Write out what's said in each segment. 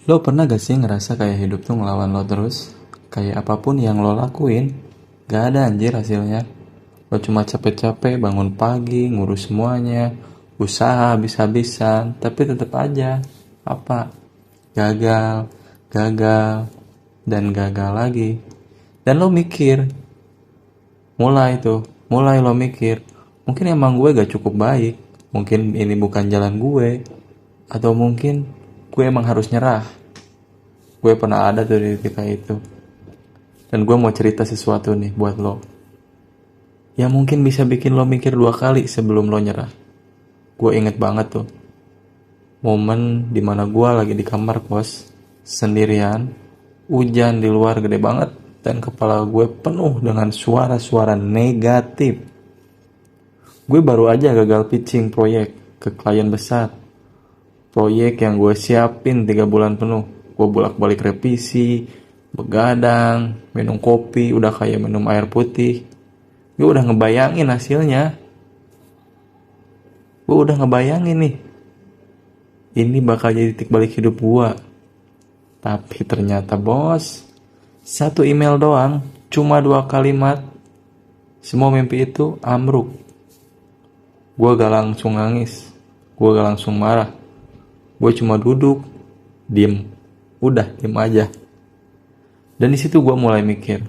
Lo pernah gak sih ngerasa kayak hidup tuh ngelawan lo terus? Kayak apapun yang lo lakuin, gak ada anjir hasilnya. Lo cuma capek-capek bangun pagi, ngurus semuanya, usaha habis-habisan, tapi tetap aja. Apa? Gagal, gagal, dan gagal lagi. Dan lo mikir, mulai lo mikir, mungkin emang gue gak cukup baik. Mungkin ini bukan jalan gue. Atau mungkin gue emang harus nyerah. Gue pernah ada tuh di titik kayak itu. Dan gue mau cerita sesuatu nih buat lo. Yang mungkin bisa bikin lo mikir 2 kali sebelum lo nyerah. Gue inget banget tuh. Momen dimana gue lagi di kamar kos. Sendirian. Hujan di luar gede banget. Dan kepala gue penuh dengan suara-suara negatif. Gue baru aja gagal pitching proyek ke klien besar. Proyek yang gue siapin 3 bulan penuh. Gue bolak-balik revisi, begadang, minum kopi, udah kayak minum air putih. Gue udah ngebayangin hasilnya. Gue udah ngebayangin nih. Ini bakal jadi titik balik hidup gue. Tapi ternyata bos, 1 email doang, cuma 2 kalimat. Semua mimpi itu amruk. Gue gak langsung nangis. Gue gak langsung marah. Gue cuma duduk, diem. Udah, diem aja. Dan di situ gue mulai mikir,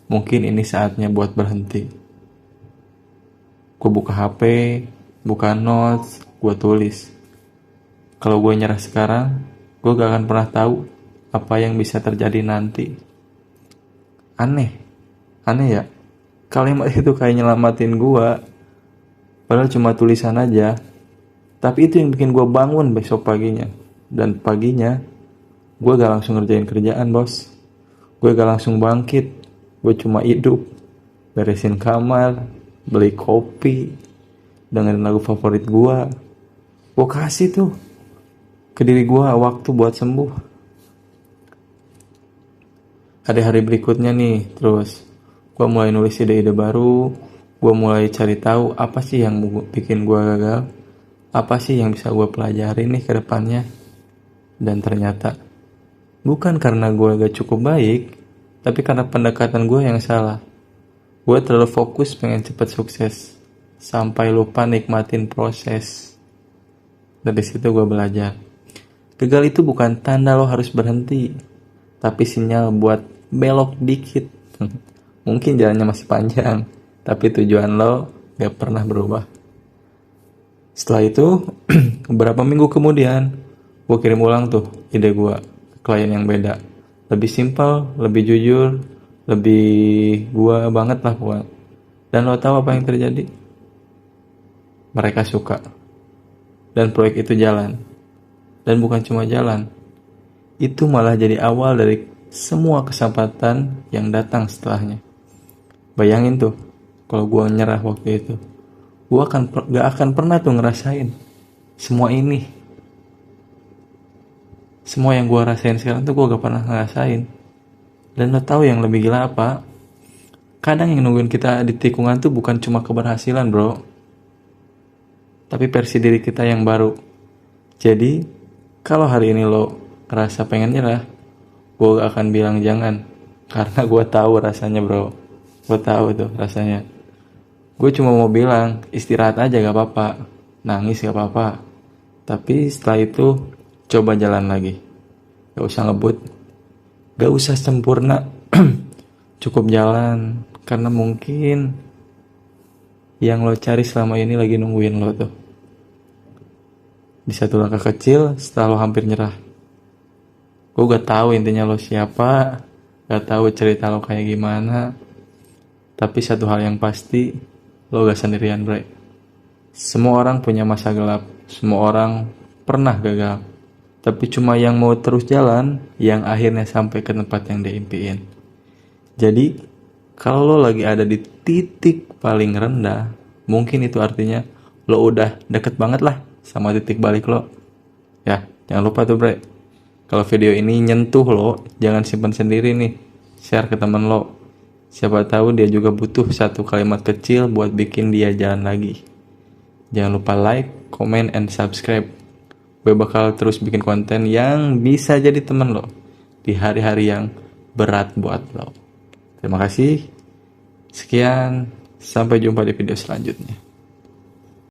mungkin ini saatnya buat berhenti. Gue buka HP, buka notes, gue tulis. Kalau gue nyerah sekarang, gue gak akan pernah tahu apa yang bisa terjadi nanti. Aneh ya. Kalimat itu kayak nyelamatin gue. Padahal cuma tulisan aja. Tapi itu yang bikin gue bangun besok paginya. Dan paginya, gue gak langsung ngerjain kerjaan bos. Gue gak langsung bangkit. Gue cuma hidup, beresin kamar, beli kopi, dengerin lagu favorit gue. Gue kasih tuh ke diri gue waktu buat sembuh. Hari-hari berikutnya nih, terus gue mulai nulis ide-ide baru. Gue mulai cari tahu apa sih yang bikin gue gagal. Apa sih yang bisa gue pelajari nih ke depannya. Dan ternyata bukan karena gue gak cukup baik, tapi karena pendekatan gue yang salah. Gue terlalu fokus pengen cepet sukses, sampai lupa nikmatin proses. Dari situ gue belajar. Gagal itu bukan tanda lo harus berhenti, tapi sinyal buat belok dikit. Mungkin jalannya masih panjang, tapi tujuan lo gak pernah berubah. Setelah itu, beberapa minggu kemudian, gue kirim ulang tuh ide gue ke klien yang beda. Lebih simpel, lebih jujur, lebih gue banget lah buat. Dan lo tahu apa yang terjadi? Mereka suka. Dan proyek itu jalan. Dan bukan cuma jalan. Itu malah jadi awal dari semua kesempatan yang datang setelahnya. Bayangin tuh, kalau gue nyerah waktu itu. Gue gak akan pernah tuh ngerasain semua ini. Semua yang gue rasain sekarang tuh gue gak pernah ngerasain. Dan lo tahu yang lebih gila apa? Kadang yang nungguin kita di tikungan tuh bukan cuma keberhasilan bro, tapi versi diri kita yang baru. Jadi kalau hari ini lo ngerasa pengen nyerah, gue gak akan bilang jangan. Karena gue tahu rasanya bro. Gue tahu tuh rasanya. Gue cuma mau bilang istirahat aja gak apa-apa, nangis gak apa-apa. Tapi setelah itu coba jalan lagi. Gak usah ngebut, gak usah sempurna. Cukup jalan. Karena mungkin yang lo cari selama ini lagi nungguin lo tuh. Di satu langkah kecil setelah lo hampir nyerah. Gue gak tahu intinya lo siapa, gak tahu cerita lo kayak gimana. Tapi satu hal yang pasti, lo gak sendirian bre. Semua orang punya masa gelap. Semua orang pernah gagal. Tapi cuma yang mau terus jalan, yang akhirnya sampai ke tempat yang diimpiin. Jadi kalau lo lagi ada di titik paling rendah, mungkin itu artinya lo udah deket banget lah sama titik balik lo. Ya, jangan lupa tuh bre. Kalau video ini nyentuh lo, jangan simpan sendiri nih. Share ke temen lo. Siapa tahu dia juga butuh 1 kalimat kecil buat bikin dia jalan lagi. Jangan lupa like, comment, and subscribe. gue bakal terus bikin konten yang bisa jadi temen lo di hari-hari yang berat buat lo. Terima kasih. Sekian, sampai jumpa di video selanjutnya.